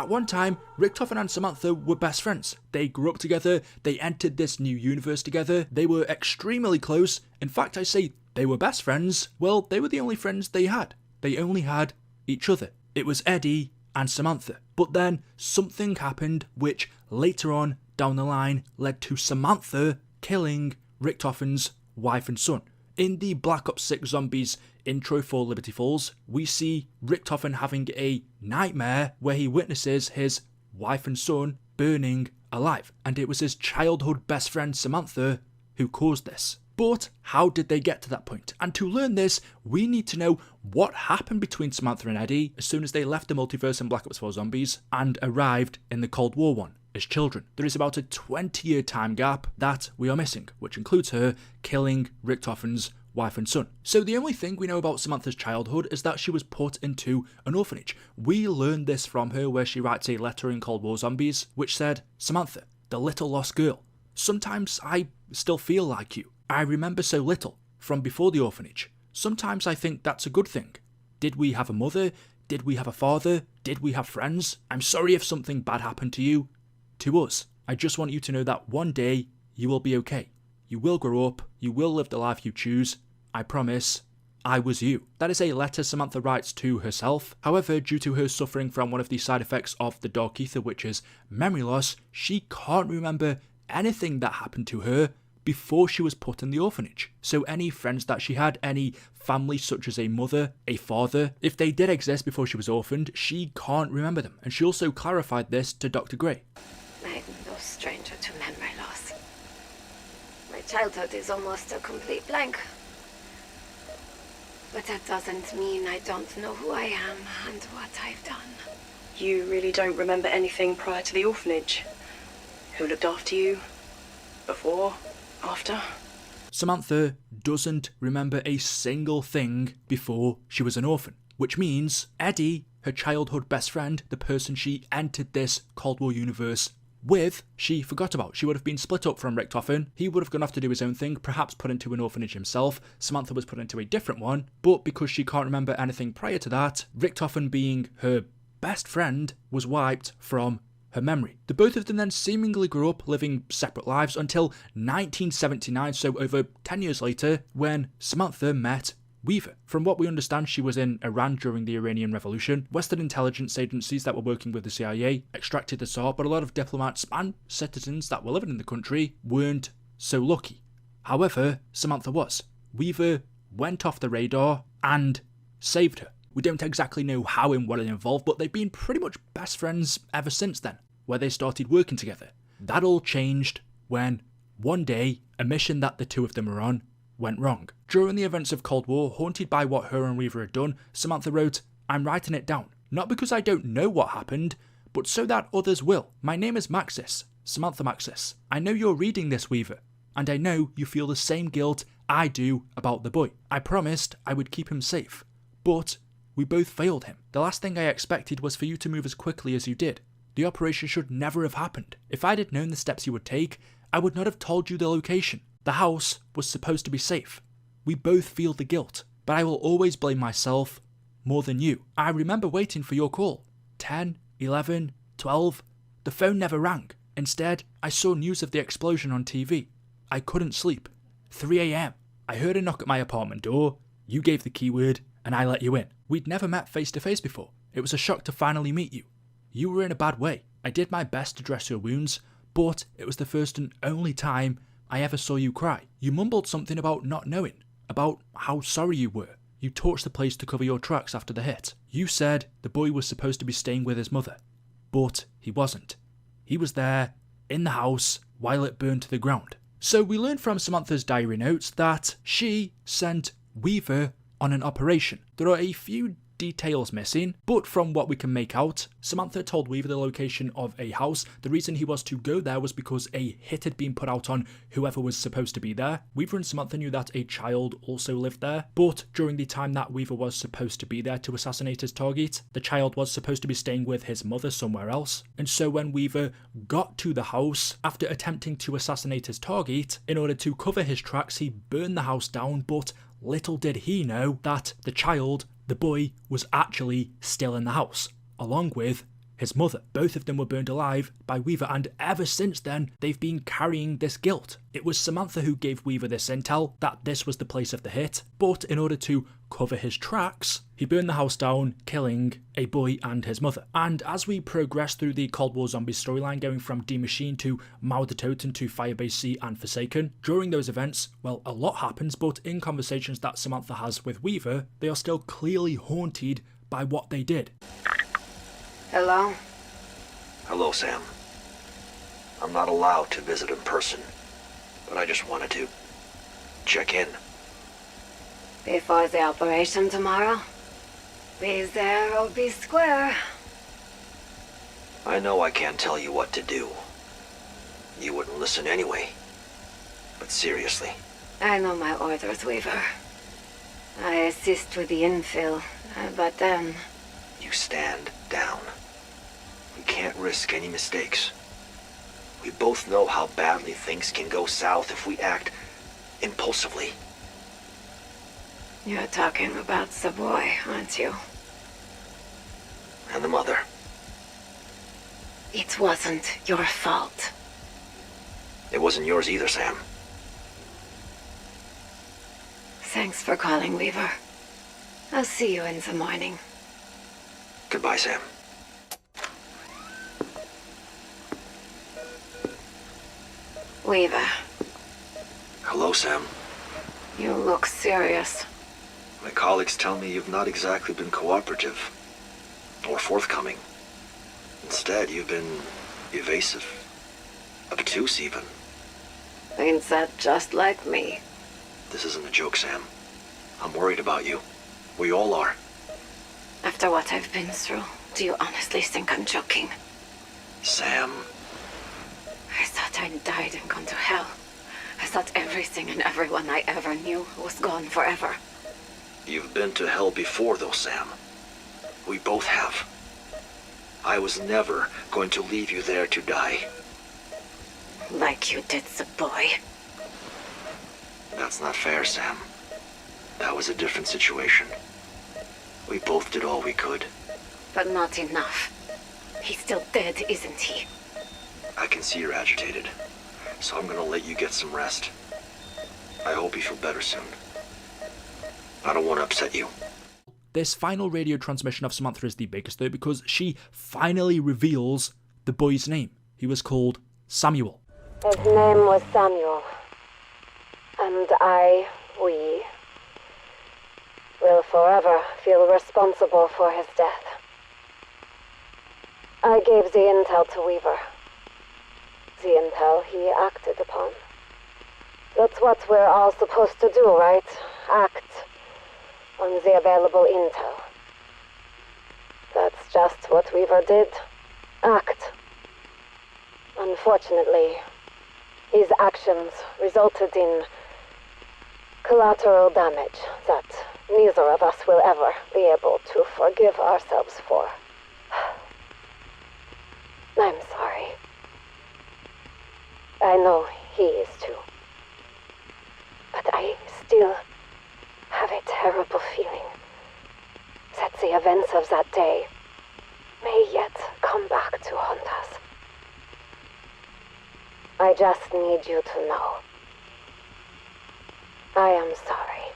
At one time, Richtofen and Samantha were best friends. They grew up together, they entered this new universe together, they were extremely close. In fact, I say they were best friends. Well, they were the only friends they had. They only had each other. It was Eddie and Samantha. But then something happened which later on down the line led to Samantha killing Richtofen's wife and son. In the Black Ops 6 Zombies intro for Liberty Falls, we see Richtofen having a nightmare where he witnesses his wife and son burning alive. And it was his childhood best friend Samantha who caused this. But how did they get to that point? And to learn this, we need to know what happened between Samantha and Eddie as soon as they left the multiverse in Black Ops 4 Zombies and arrived in the Cold War one as children. There is about a 20-year time gap that we are missing, which includes her killing Richtofen's wife and son. So the only thing we know about Samantha's childhood is that she was put into an orphanage. We learned this from her where she writes a letter in Cold War Zombies which said, "Samantha, the little lost girl. Sometimes I still feel like you. I remember so little from before the orphanage. Sometimes I think that's a good thing. Did we have a mother? Did we have a father? Did we have friends? I'm sorry if something bad happened to you. To us. I just want you to know that one day you will be okay. You will grow up. You will live the life you choose. I promise. I was you." That is a letter Samantha writes to herself. However, due to her suffering from one of the side effects of the dark ether, which is memory loss, she can't remember anything that happened to her before she was put in the orphanage. So any friends that she had, any family such as a mother, a father, if they did exist before she was orphaned, she can't remember them. And she also clarified this to Dr. Gray. I'm no stranger to memory loss. My childhood is almost a complete blank. But that doesn't mean I don't know who I am and what I've done. You really don't remember anything prior to the orphanage? Who looked after you? Before? After? Samantha doesn't remember a single thing before she was an orphan, which means Eddie, her childhood best friend, the person she entered this Cold War universe with, she forgot about. She would have been split up from Richtofen. He would have gone off to do his own thing, perhaps put into an orphanage himself. Samantha was put into a different one, but because she can't remember anything prior to that, Richtofen being her best friend was wiped from her memory. The both of them then seemingly grew up living separate lives until 1979, so over 10 years later, when Samantha met Weaver. From what we understand, she was in Iran during the Iranian Revolution. Western intelligence agencies that were working with the CIA extracted the Tsar, but a lot of diplomats and citizens that were living in the country weren't so lucky. However, Samantha was. Weaver went off the radar and saved her. We don't exactly know how and what it involved, but they've been pretty much best friends ever since then, where they started working together. That all changed when, one day, a mission that the two of them were on went wrong. During the events of Cold War, haunted by what her and Weaver had done, Samantha wrote, "I'm writing it down. Not because I don't know what happened, but so that others will. My name is Maxis, Samantha Maxis. I know you're reading this, Weaver, and I know you feel the same guilt I do about the boy. I promised I would keep him safe, but we both failed him. The last thing I expected was for you to move as quickly as you did. The operation should never have happened. If I'd had known the steps you would take, I would not have told you the location. The house was supposed to be safe. We both feel the guilt, but I will always blame myself more than you. I remember waiting for your call. 10, 11, 12. The phone never rang. Instead, I saw news of the explosion on TV. I couldn't sleep. 3 a.m. I heard a knock at my apartment door. You gave the keyword, and I let you in. We'd never met face to face before. It was a shock to finally meet you. You were in a bad way. I did my best to dress your wounds, but it was the first and only time I ever saw you cry. You mumbled something about not knowing, about how sorry you were. You torched the place to cover your tracks after the hit. You said the boy was supposed to be staying with his mother, but he wasn't. He was there, in the house, while it burned to the ground. So we learned from Samantha's diary notes that she sent Weaver on an operation. There are a few details missing, but from what we can make out, Samantha told Weaver the location of a house. The reason he was to go there was because a hit had been put out on whoever was supposed to be there. Weaver and Samantha knew that a child also lived there, but during the time that Weaver was supposed to be there to assassinate his target, the child was supposed to be staying with his mother somewhere else. And so when Weaver got to the house, after attempting to assassinate his target, in order to cover his tracks, he burned the house down, but little did he know that the child, the boy, was actually still in the house, along with his mother. Both of them were burned alive by Weaver, and ever since then, they've been carrying this guilt. It was Samantha who gave Weaver this intel that this was the place of the hit, but in order to cover his tracks, he burned the house down, killing a boy and his mother. And as we progress through the Cold War Zombies storyline, going from D Machine to Mauer der Toten to Firebase C and Forsaken, during those events, well, a lot happens, but in conversations that Samantha has with Weaver, they are still clearly haunted by what they did. Hello? Hello, Sam. I'm not allowed to visit in person, but I just wanted to check in. Before the operation tomorrow? Be there or be square. I know I can't tell you what to do. You wouldn't listen anyway. But seriously. I know my orders, Weaver. I assist with the infill, but then... You stand down. We can't risk any mistakes. We both know how badly things can go south if we act impulsively. You're talking about the boy, aren't you? And the mother. It wasn't your fault. It wasn't yours either, Sam. Thanks for calling, Weaver. I'll see you in the morning. Goodbye, Sam. Weaver, Hello, Sam. you look serious. My colleagues tell me you've not exactly been cooperative. Or forthcoming. Instead, you've been evasive. Obtuse, even. Ain't that just like me? This isn't a joke, Sam. I'm worried about you. We all are. After what I've been through, do you honestly think I'm joking? Sam. I thought I'd died and gone to hell. I thought everything and everyone I ever knew was gone forever. You've been to hell before, though, Sam. We both have. I was never going to leave you there to die. Like you did the boy. That's not fair, Sam. That was a different situation. We both did all we could. But not enough. He's still dead, isn't he? I can see you're agitated, so I'm gonna let you get some rest. I hope you feel better soon. I don't want to upset you. This final radio transmission of Samantha is the biggest though, because she finally reveals the boy's name. He was called Samuel. His name was Samuel. And we will forever feel responsible for his death. I gave the intel to Weaver. The intel he acted upon. That's what we're all supposed to do, right? Act on the available intel. That's just what Weaver did. Act. Unfortunately, his actions resulted in collateral damage that neither of us will ever be able to forgive ourselves for. I'm sorry. I know he is too. But I still have a terrible feeling that the events of that day may yet come back to haunt us. I just need you to know. I am sorry.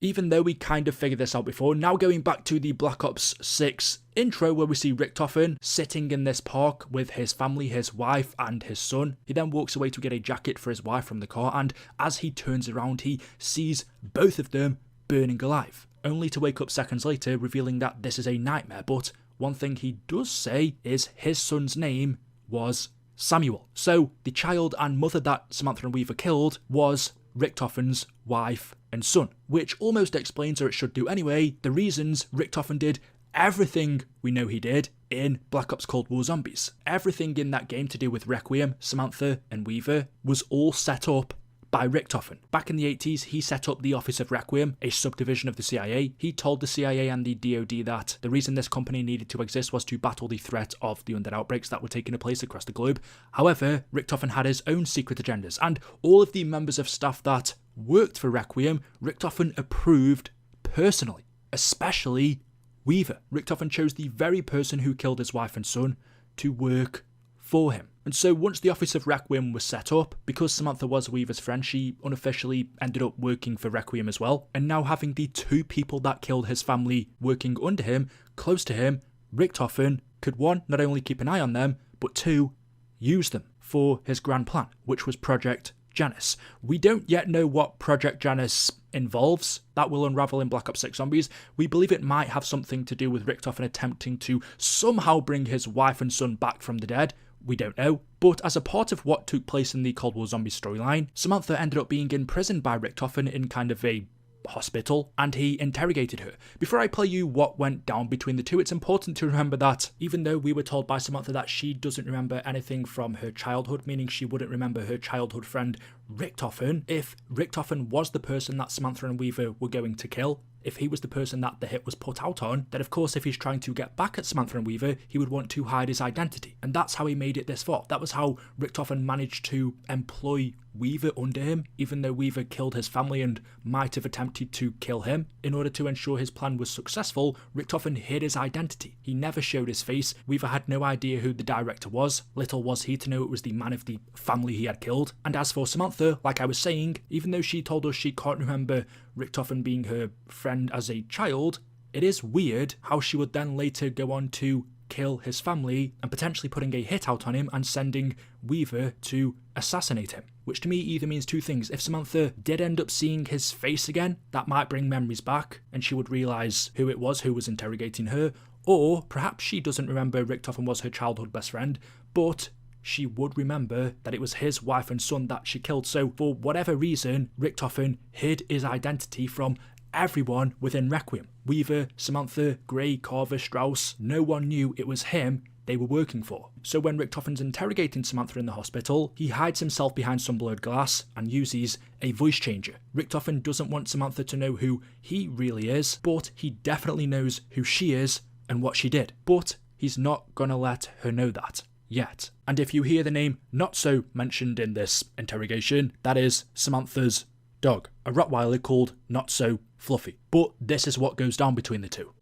Even though we kind of figured this out before, now going back to the Black Ops 6 intro where we see Richtofen sitting in this park with his family, his wife and his son. He then walks away to get a jacket for his wife from the car, and as he turns around he sees both of them burning alive, only to wake up seconds later revealing that this is a nightmare. But one thing he does say is his son's name was Samuel. So the child and mother that Samantha and Weaver killed was Richtofen's wife and son, which almost explains, or it should do anyway, the reasons Richtofen did everything we know he did in Black Ops Cold War Zombies. Everything in that game to do with Requiem, Samantha and Weaver was all set up by Richtofen. Back in the 80s, he set up the Office of Requiem, a subdivision of the CIA. He told the CIA and the DoD that the reason this company needed to exist was to battle the threat of the undead outbreaks that were taking place across the globe. However, Richtofen had his own secret agendas, and all of the members of staff that worked for Requiem, Richtofen approved personally, especially Weaver. Richtofen chose the very person who killed his wife and son to work for him. And so once the Office of Requiem was set up, because Samantha was Weaver's friend, she unofficially ended up working for Requiem as well. And now having the two people that killed his family working under him, close to him, Richtofen could, one, not only keep an eye on them, but two, use them for his grand plan, which was Project Janus. We don't yet know what Project Janus involves. That will unravel in Black Ops 6 Zombies. We believe it might have something to do with Richtofen attempting to somehow bring his wife and son back from the dead. We don't know. But as a part of what took place in the Cold War Zombies storyline, Samantha ended up being imprisoned by Richtofen in kind of a hospital, and he interrogated her. Before I play you what went down between the two, it's important to remember that even though we were told by Samantha that she doesn't remember anything from her childhood, meaning she wouldn't remember her childhood friend Richtofen, if Richtofen was the person that Samantha and Weaver were going to kill, if he was the person that the hit was put out on, then of course if he's trying to get back at Samantha and Weaver, he would want to hide his identity. And that's how he made it this far. That was how Richtofen managed to employ Weaver under him, even though Weaver killed his family and might have attempted to kill him. In order to ensure his plan was successful, Richtofen hid his identity. He never showed his face. Weaver had no idea who the director was. Little was he to know it was the man of the family he had killed. And as for Samantha, like I was saying, even though she told us she can't remember Richtofen being her friend as a child, it is weird how she would then later go on to kill his family and potentially putting a hit out on him and sending Weaver to assassinate him. Which to me either means two things. If Samantha did end up seeing his face again, that might bring memories back and she would realise who it was who was interrogating her, or perhaps she doesn't remember Richtofen was her childhood best friend, but she would remember that it was his wife and son that she killed. So for whatever reason, Richtofen hid his identity from everyone within Requiem. Weaver, Samantha, Gray, Carver, Strauss, no one knew it was him they were working for. So when Richtofen's interrogating Samantha in the hospital, he hides himself behind some blurred glass and uses a voice changer. Richtofen doesn't want Samantha to know who he really is, but he definitely knows who she is and what she did. But he's not gonna let her know that yet. And if you hear the name Not So mentioned in this interrogation, that is Samantha's dog, a Rottweiler called Not So Fluffy. But this is what goes down between the two.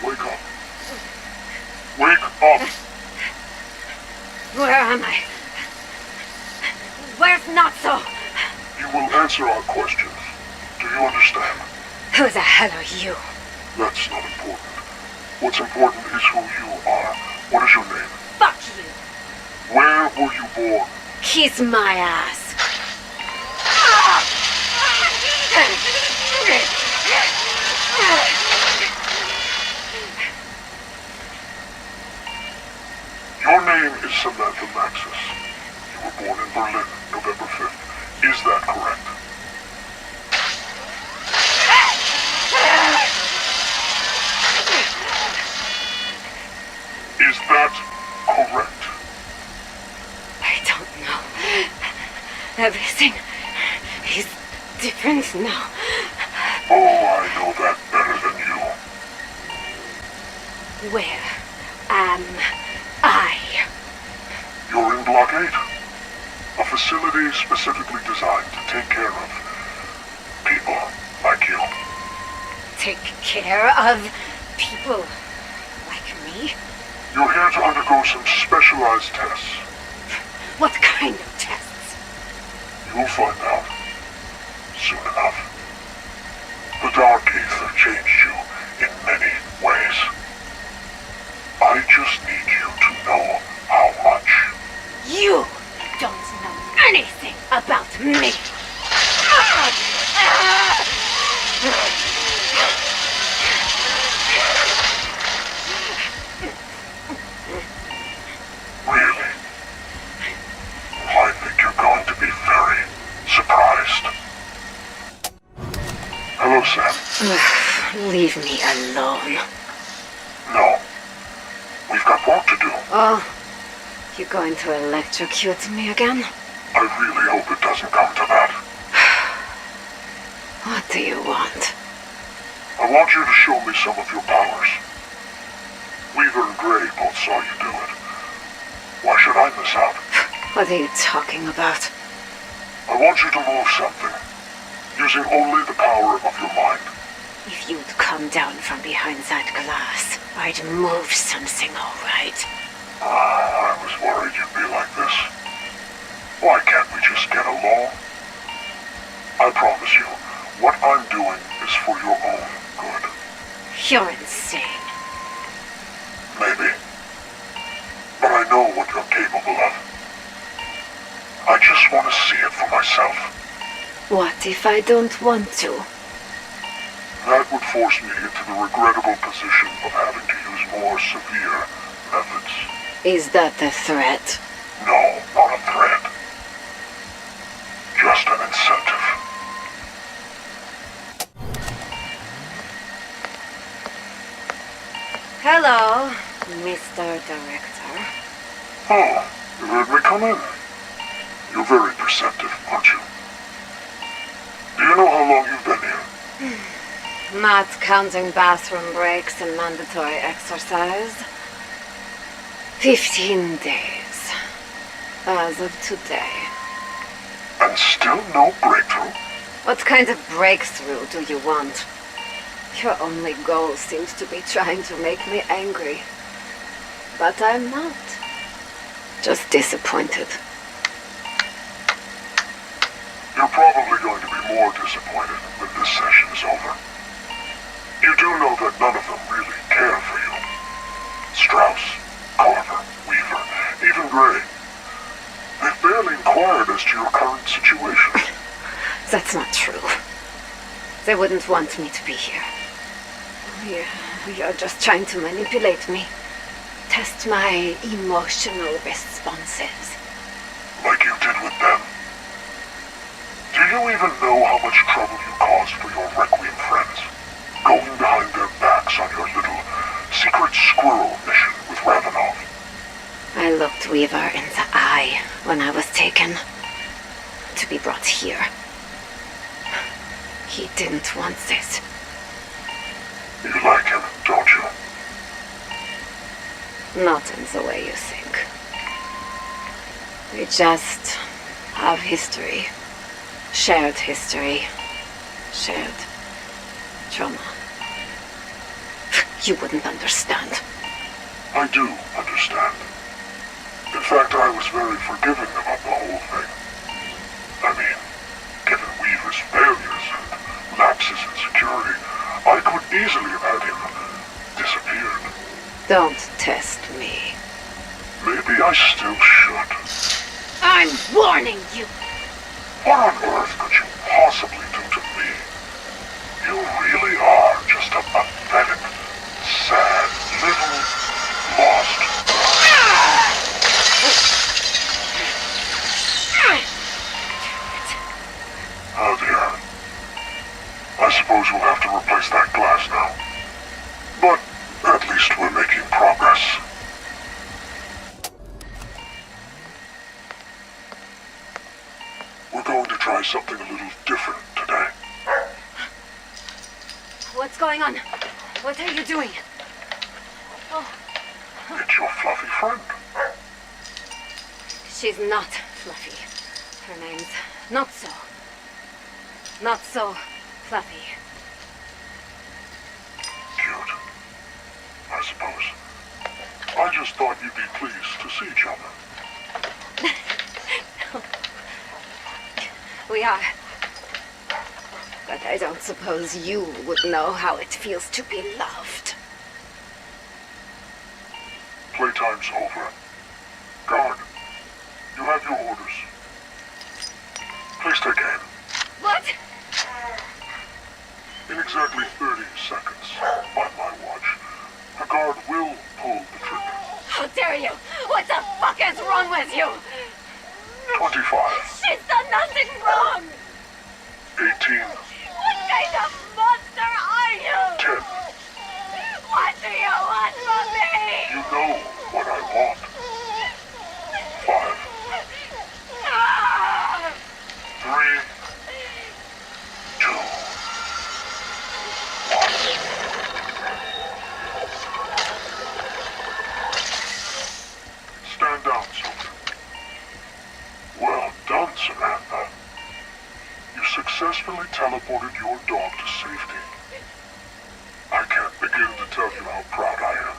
Wake up. Wake up! Where am I? Where's Not So? You will answer our questions. Do you understand? Who the hell are you? That's not important. What's important is who you are. What is your name? Fuck you. Where were you born? Kiss my ass. Your name is Samantha Maxis. You were born in Berlin, November 5th. Is that correct? Is that correct? I don't know. Everything is different now. Oh, I know that better than you. Where am I? You're in Block 8. A facility specifically designed to take care of people like you. Take care of people like me? You're here to undergo some specialized tests. What kind of tests? You'll find out soon enough. The Dark Aether changed you in many ways. I just need you to know how much. You don't know anything about me. Really? I think you're going to be very surprised. Hello, Sam. Leave me alone. No. We've got work to do. Oh, you're going to electrocute me again? I really hope it doesn't come to that. What do you want? I want you to show me some of your powers. Weaver and Gray both saw you do it. Why should I miss out? What are you talking about? I want you to move something, using only the power of your mind. If you'd come down from behind that glass, I'd move something, all right? I was worried you'd be like this. Why can't we just get along? I promise you, what I'm doing is for your own good. You're insane. Maybe. But I know what you're capable of. I just want to see it for myself. What if I don't want to? That would force me into the regrettable position of having to use more severe methods. Is that a threat? No, not a threat. Just an incentive. Hello, Mr. Director. Oh, you heard me come in. You're very perceptive, aren't you? Do you know how long you've been here? Not counting bathroom breaks and mandatory exercise. 15 days. As of today. And still no breakthrough? What kind of breakthrough do you want? Your only goal seems to be trying to make me angry. But I'm not. Just disappointed. You're probably going to be more disappointed when this session is over. You do know that none of them really care for you. Strauss, Culliver, Weaver, even Gray. They've barely inquired as to your current situation. That's not true. They wouldn't want me to be here. You're just trying to manipulate me. Test my emotional responses. Like you did with them. Do you even know how much trouble you caused for your Requiem friends? Going behind their backs on your little secret squirrel mission with Ravenov. I looked Weaver in the eye when I was taken. To be brought here. He didn't want this. You like him, don't you? Not in the way you think. We just have history. Shared history. Shared trauma. You wouldn't understand. I do understand. In fact, I was very forgiving about the whole thing. I mean, given Weaver's failures and lapses in security, I could easily have had him disappeared. Don't test me. Maybe I still should. I'm warning you! What on earth could you possibly do to me? You really are just a pathetic, sad, little, lost... Oh dear. I suppose we'll have to replace that glass now. But at least we're making progress. We're going to try something a little different today. What's going on? What are you doing? Oh, It's your fluffy friend. she's not fluffy. Her name's not so. Not so fluffy. Cute. I suppose. I just thought you'd be pleased to see each other. We are. But I don't suppose you would know how it feels to be loved. Playtime's over. Guard, you have your orders. Please take aim. What? In exactly 30 seconds, by my watch, the guard will pull the trigger. How dare you? What the fuck is wrong with you? 25, She's done nothing wrong! 18, What kind of monster are you? 10. What do you want from me? You know what I want. 5, Ah! 3, 2, 1. Stand down, Sophie. Well done, Samantha. You successfully teleported your dog to safety. begin to tell you how proud I am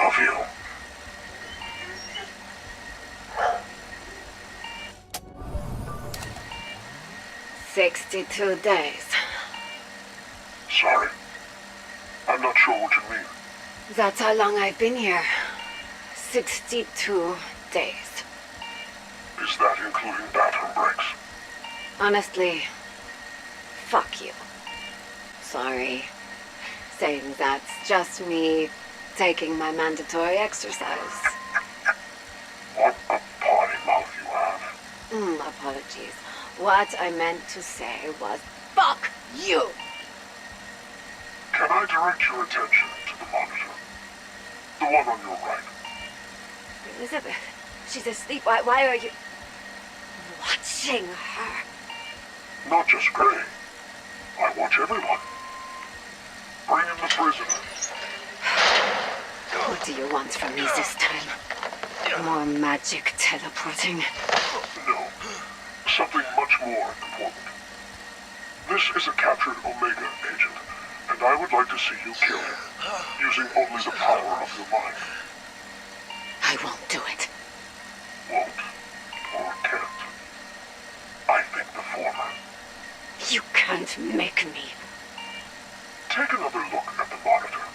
of you. 62 days. Sorry. I'm not sure what you mean. That's how long I've been here. 62 days. Is that including bathroom breaks? Honestly, fuck you. Sorry. Saying that's just me taking my mandatory exercise. What a potty mouth you have. Apologies. What I meant to say was, fuck you! Can I direct your attention to the monitor? The one on your right. Elizabeth, she's asleep. Why are you watching her? Not just Gray. I watch everyone. Bring in the prisoner. What do you want from me this time? More magic teleporting? No. Something much more important. This is a captured Omega agent, and I would like to see you kill him, using only the power of your mind. I won't do it. Won't or can't. I think the former. You can't make me. Take another look at the monitor.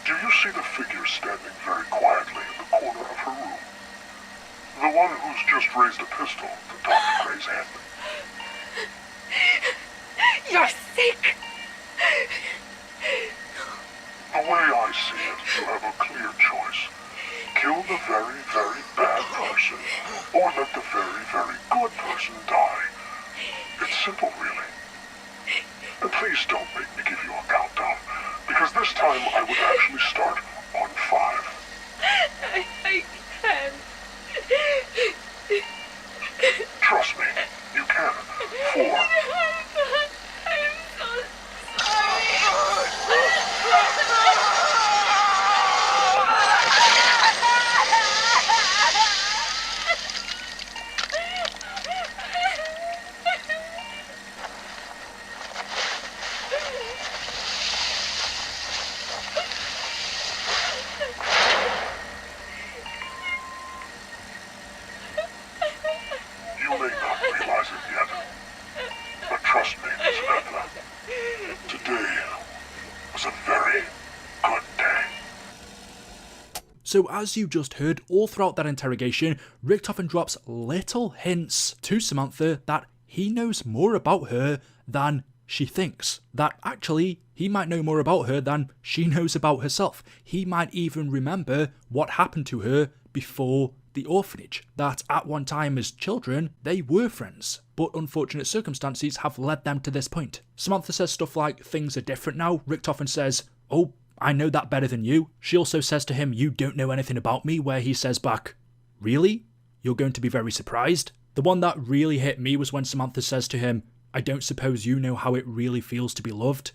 Do you see the figure standing very quietly in the corner of her room? The one who's just raised a pistol to Dr. Gray's head. You're sick! The way I see it, you have a clear choice. Kill the very, very bad person, or let the very, very good person die. It's simple, really. And please don't make me give you a countdown, because this time I would actually start on 5. I can't. Trust me, you can. 4. I'm so sorry. You may not realize it yet, but trust me, Miss AETHER. Today was a very good day. So as you just heard, all throughout that interrogation, Richtofen drops little hints to Samantha that he knows more about her than she thinks. That actually, he might know more about her than she knows about herself. He might even remember what happened to her before the orphanage. That at one time as children, they were friends, but unfortunate circumstances have led them to this point. Samantha says stuff like, things are different now. Richtofen says, oh, I know that better than you. She also says to him, you don't know anything about me, where he says back, really? You're going to be very surprised? The one that really hit me was when Samantha says to him, I don't suppose you know how it really feels to be loved.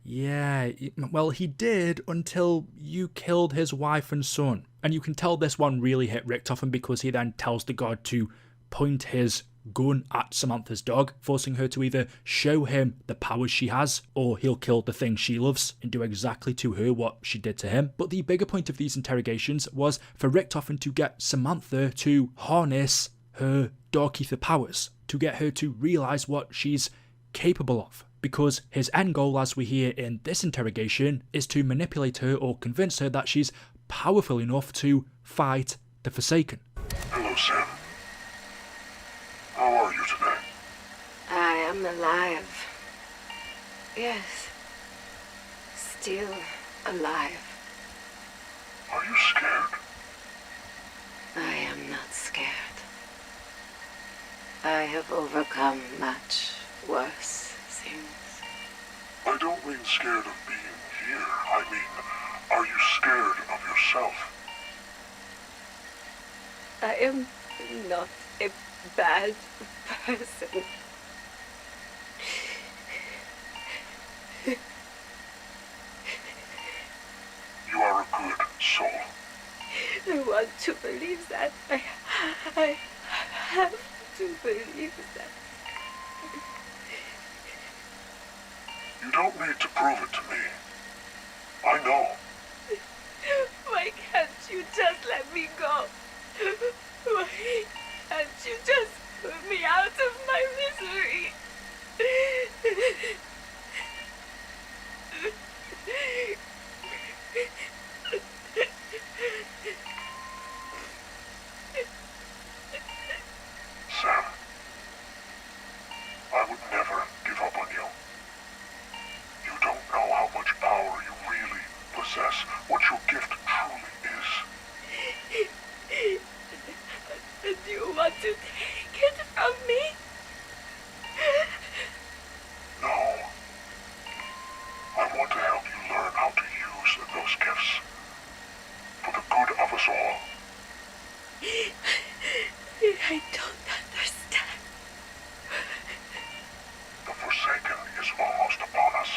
Yeah, well, he did until you killed his wife and son. And you can tell this one really hit Richtofen because he then tells the god to point his gun at Samantha's dog, forcing her to either show him the powers she has, or he'll kill the thing she loves and do exactly to her what she did to him. But the bigger point of these interrogations was for Richtofen to get Samantha to harness her dark ether powers, to get her to realise what she's capable of. Because his end goal, as we hear in this interrogation, is to manipulate her or convince her that she's powerful enough to fight the Forsaken. Hello, Sam. How are you today? I am alive. Yes. Still alive. Are you scared? I am not scared. I have overcome much worse things. I don't mean scared of being here. I mean, are you scared of yourself? I am not a bad person. You are a good soul. I want to believe that. I have to believe that. You don't need to prove it to me. I know. Why can't you just let me go? Why can't you just put me out of my misery? Sam, I would never give up on you. You don't know how much power you really possess, what your gift truly is. And you want to take it from me? No. I want to help you learn how to use those gifts. For the good of us all. I don't understand. The Forsaken is almost upon us.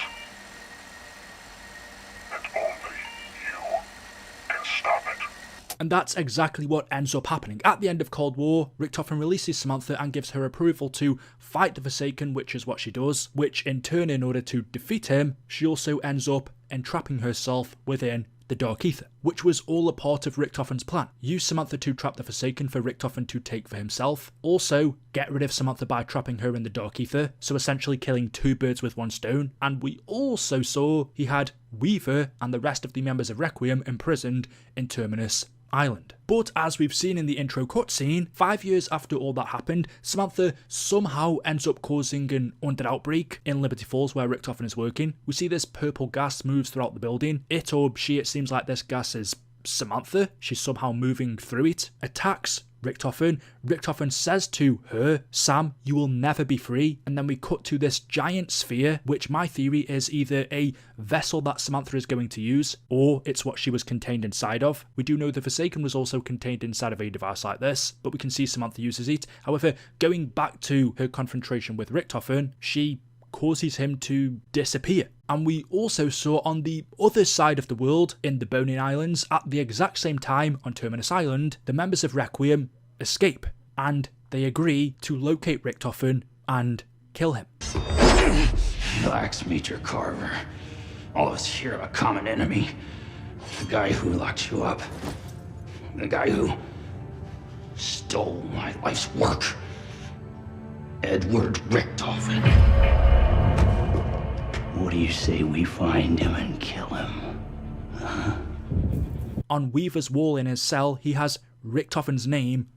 And only you can stop it. And that's exactly what ends up happening. At the end of Cold War, Richtofen releases Samantha and gives her approval to fight the Forsaken, which is what she does, which in turn, in order to defeat him, she also ends up entrapping herself within the Dark Aether, which was all a part of Richtofen's plan. Use Samantha to trap the Forsaken for Richtofen to take for himself. Also, get rid of Samantha by trapping her in the Dark Aether, so essentially killing two birds with one stone. And we also saw he had Weaver and the rest of the members of Requiem imprisoned in Terminus Island. But as we've seen in the intro cutscene, 5 years after all that happened, Samantha somehow ends up causing an under outbreak in Liberty Falls where Richtofen is working. We see this purple gas moves throughout the building. It seems like this gas is Samantha. She's somehow moving through it, attacks Richtofen. Richtofen says to her, "Sam, you will never be free." And then we cut to this giant sphere, which my theory is either a vessel that Samantha is going to use, or it's what she was contained inside of. We do know the Forsaken was also contained inside of a device like this, but we can see Samantha uses it. However, going back to her confrontation with Richtofen, she causes him to disappear. And we also saw on the other side of the world, in the Bonin Islands, at the exact same time on Terminus Island, the members of Requiem escape, and they agree to locate Richtofen and kill him. Relax, Major Carver. All of us here have a common enemy. The guy who locked you up. The guy who stole my life's work. Edward Richtofen. What do you say we find him and kill him? Huh? On Weaver's wall in his cell, he has Richtofen's name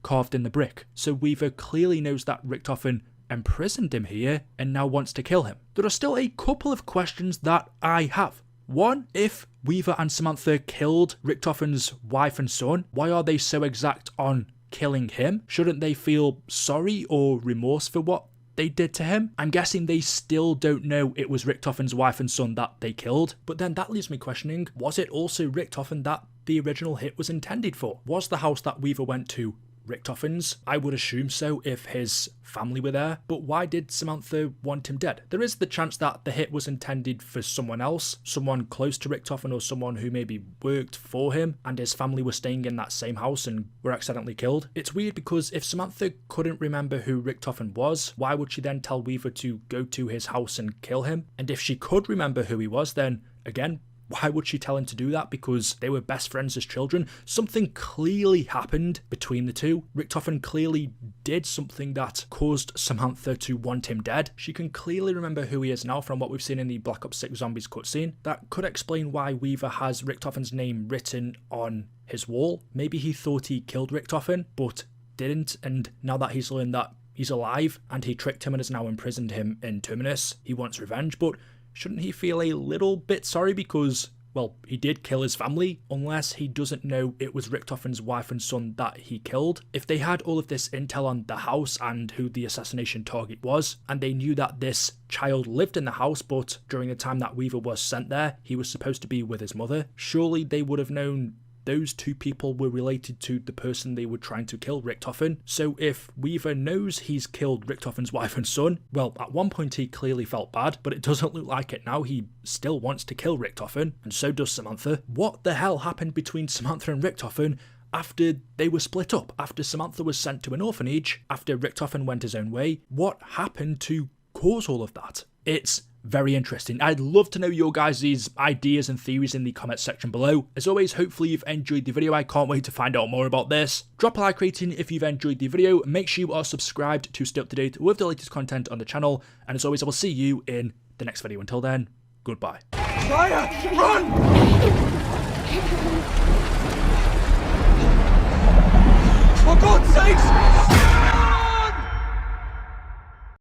carved in the brick. So Weaver clearly knows that Richtofen imprisoned him here and now wants to kill him. There are still a couple of questions that I have. One, if Weaver and Samantha killed Richtofen's wife and son, why are they so exact on killing him? Shouldn't they feel sorry or remorse for what they did to him? I'm guessing they still don't know it was Richtofen's wife and son that they killed. But then that leaves me questioning, was it also Richtofen that the original hit was intended for? Was the house that Weaver went to Richtofen's? I would assume so if his family were there, but why did Samantha want him dead? There is the chance that the hit was intended for someone else, someone close to Richtofen or someone who maybe worked for him and his family were staying in that same house and were accidentally killed. It's weird because if Samantha couldn't remember who Richtofen was, why would she then tell Weaver to go to his house and kill him? And if she could remember who he was, then again, why would she tell him to do that? Because they were best friends as children. Something clearly happened between the two. Richtofen clearly did something that caused Samantha to want him dead. She can clearly remember who he is now from what we've seen in the Black Ops 6 Zombies cutscene. That could explain why Weaver has Richtofen's name written on his wall. Maybe he thought he killed Richtofen, but didn't, and now that he's learned that he's alive and he tricked him and has now imprisoned him in Terminus, he wants revenge. But shouldn't he feel a little bit sorry because, well, he did kill his family, unless he doesn't know it was Richtofen's wife and son that he killed? If they had all of this intel on the house and who the assassination target was, and they knew that this child lived in the house, but during the time that Weaver was sent there, he was supposed to be with his mother, surely they would have known those two people were related to the person they were trying to kill, Richtofen. So if Weaver knows he's killed Richtofen's wife and son, well, at one point he clearly felt bad, but it doesn't look like it now. He still wants to kill Richtofen, and so does Samantha. What the hell happened between Samantha and Richtofen after they were split up? After Samantha was sent to an orphanage, after Richtofen went his own way, what happened to cause all of that? It's very interesting. I'd love to know your guys' ideas and theories in the comments section below. As always, hopefully you've enjoyed the video. I can't wait to find out more about this. Drop a like rating if you've enjoyed the video. Make sure you are subscribed to stay up to date with the latest content on the channel. And as always, I will see you in the next video. Until then, goodbye. Maya, run!